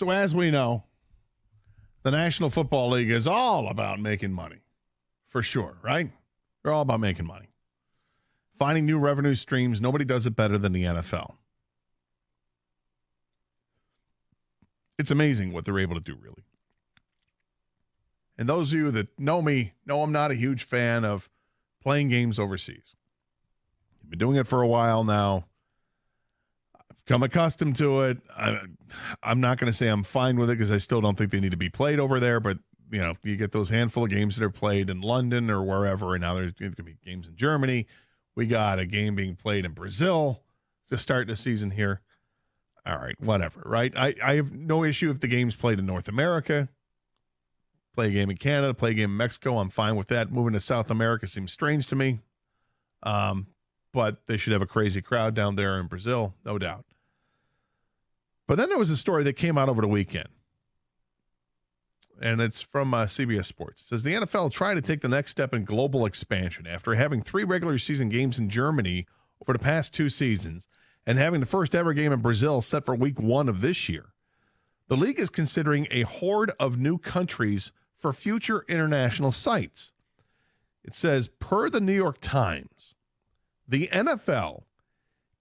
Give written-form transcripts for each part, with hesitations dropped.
So as we know, the National Football League is all about making money, for sure, right? They're all about making money. Finding new revenue streams. Nobody does it better than the NFL. It's amazing what they're able to do, really. And those of you that know me know I'm not a huge fan of playing games overseas. I've been doing it for a while now. I've become accustomed to it. I'm not going to say I'm fine with it because I still don't think they need to be played over there. But, you know, you get those handful of games that are played in London or wherever, and now there's going to be games in Germany. We got a game being played in Brazil to start the season here. All right, whatever, right? I have no issue if the game's played in North America. Play a game in Canada, play a game in Mexico. I'm fine with that. Moving to South America seems strange to me. But they should have a crazy crowd down there in Brazil, no doubt. But then there was a story that came out over the weekend. And it's from CBS Sports. It says the NFL tried to take the next step in global expansion after having 3 regular season games in Germany over the past 2 seasons and having the first ever game in Brazil set for week 1 of this year. The league is considering a horde of new countries for future international sites. It says, per the New York Times, the NFL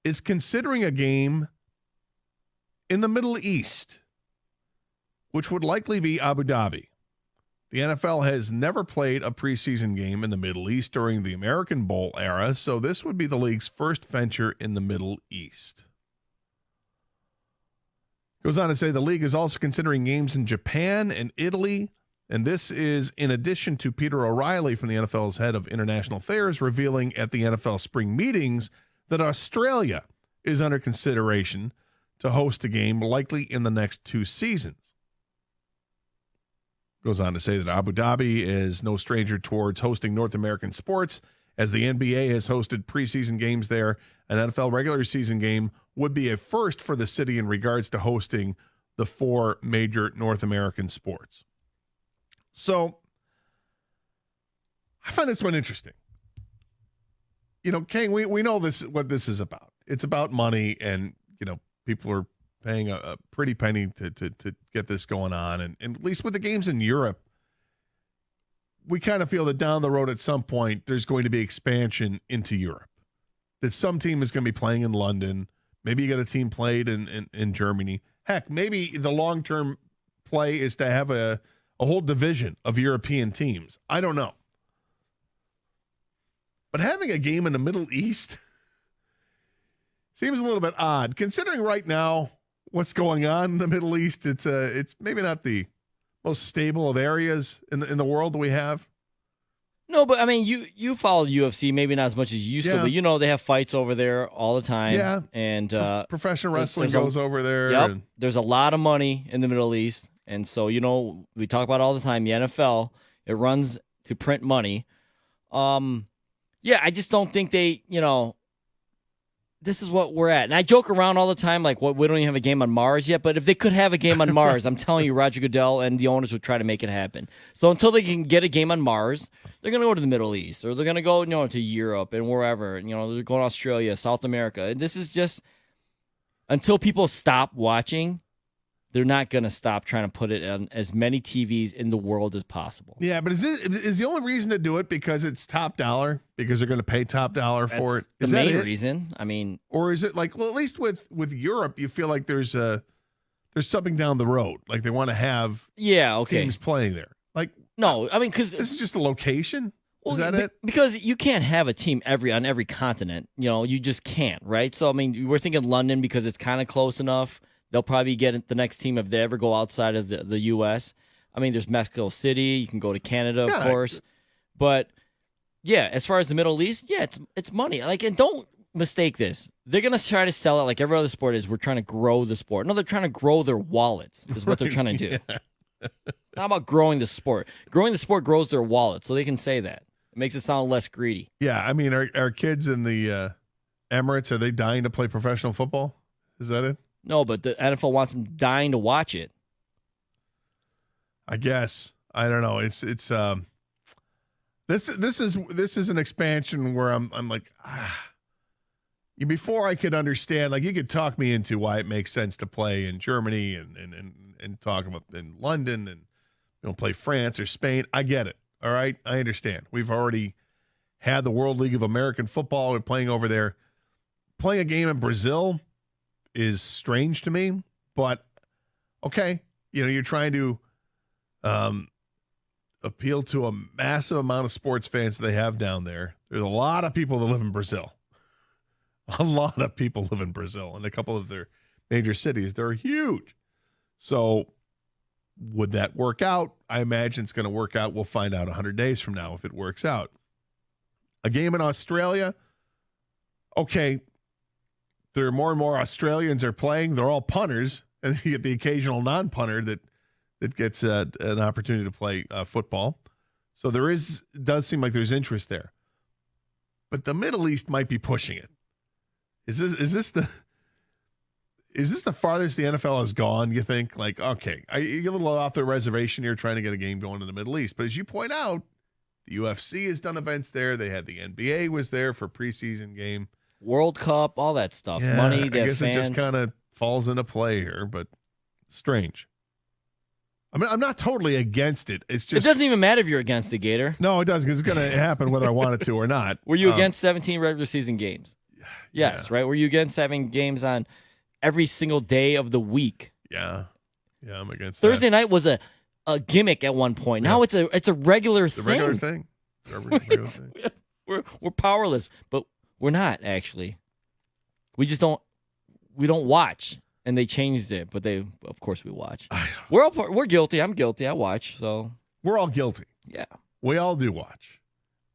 is considering a game in the Middle East, which would likely be Abu Dhabi. The NFL has never played a preseason game in the Middle East during the American Bowl era, so this would be the league's first venture in the Middle East. Goes on to say the league is also considering games in Japan and Italy, and this is in addition to Peter O'Reilly from the NFL's head of international affairs revealing at the NFL spring meetings that Australia is under consideration to host a game likely in the next 2 seasons. Goes on to say that Abu Dhabi is no stranger towards hosting North American sports, as the NBA has hosted preseason games there. An NFL regular season game would be a first for the city in regards to hosting the 4 major North American sports. So I find this one interesting. You know, King, we know this what this is about. It's about money, and, you know, people are paying a pretty penny to get this going on. And at least with the games in Europe, we kind of feel that down the road at some point, there's going to be expansion into Europe. That some team is going to be playing in London. Maybe you got a team played in Germany. Heck, maybe the long-term play is to have a whole division of European teams. I don't know. But having a game in the Middle East seems a little bit odd, considering right now what's going on in the Middle East. It's maybe not the most stable of areas in the world that we have. No, but I mean, you follow UFC, maybe not as much as you used to, but you know they have fights over there all the time. Yeah, and professional wrestling goes over there. Yep, there's a lot of money in the Middle East, and so you know we talk about it all the time. The NFL, it runs to print money. Yeah, I just don't think they, you know, this is what we're at. And I joke around all the time, like, we don't even have a game on Mars yet. But if they could have a game on Mars, I'm telling you, Roger Goodell and the owners would try to make it happen. So until they can get a game on Mars, they're going to go to the Middle East, or they're going to go, you know, to Europe and wherever. You know, they're going to Australia, South America. And this is just, until people stop watching, they're not going to stop trying to put it on as many TVs in the world as possible. Yeah, but is the only reason to do it because it's top dollar? Because they're going to pay top dollar for it? Is the main reason. I mean, or is it like, well, at least with Europe, you feel like there's something down the road, like they want to have teams playing there. Like, no, I mean, because this is just a location. Is that it? Because you can't have a team on every continent. You know, you just can't, right? So I mean, we're thinking London because it's kind of close enough. They'll probably get the next team if they ever go outside of the U.S. I mean, there's Mexico City. You can go to Canada, of course. But, yeah, as far as the Middle East, yeah, it's money. Like, and don't mistake this. They're going to try to sell it like every other sport is. We're trying to grow the sport. No, they're trying to grow their wallets is what they're trying to do. Yeah. It's not about growing the sport. Growing the sport grows their wallet, so they can say that. It makes it sound less greedy. Yeah, I mean, are kids in the Emirates, are they dying to play professional football? Is that it? No, but the NFL wants them dying to watch it. I guess. I don't know. It's this is an expansion where I'm like, before I could understand, like you could talk me into why it makes sense to play in Germany and talk about in London and play France or Spain. I get it. All right. I understand. We've already had the World League of American Football. We're playing over there. Playing a game in Brazil is strange to me, but okay. You're trying to appeal to a massive amount of sports fans that they have down there. There's a lot of people that live in Brazil. A lot of people live in Brazil in a couple of their major cities. They're huge. So would that work out? I imagine it's going to work out. We'll find out 100 days from now if it works out. A game in Australia, okay, there are more and more Australians are playing. They're all punters, and you get the occasional non-punter that gets an opportunity to play football. So does seem like there's interest there. But the Middle East might be pushing it. Is this the farthest the NFL has gone, you think? Like, okay, you get a little off the reservation here trying to get a game going in the Middle East. But as you point out, the UFC has done events there. They had the NBA was there for preseason game. World Cup, all that stuff. Yeah, Money, I guess fans. It just kind of falls into play here, but strange. I mean, I'm not totally against it. It's just it doesn't even matter if you're against the Gator. No, it doesn't, because it's going to happen whether I want it to or not. Were you against 17 regular season games? Yes, yeah. Right? Were you against having games on every single day of the week? Yeah, I'm against Thursday that. night was a gimmick at one point. Now it's a regular thing. It's a regular thing. It's a regular thing. We're powerless, but we're not actually. We just don't watch, and they changed it. But of course, we watch. We're guilty. I'm guilty. I watch. So we're all guilty. Yeah, we all do watch.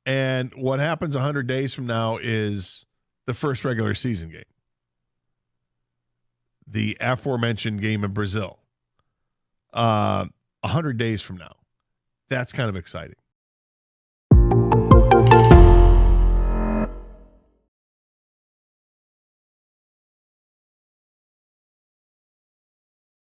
And what happens 100 days from now is the first regular season game. The aforementioned game in Brazil. 100 days from now. That's kind of exciting.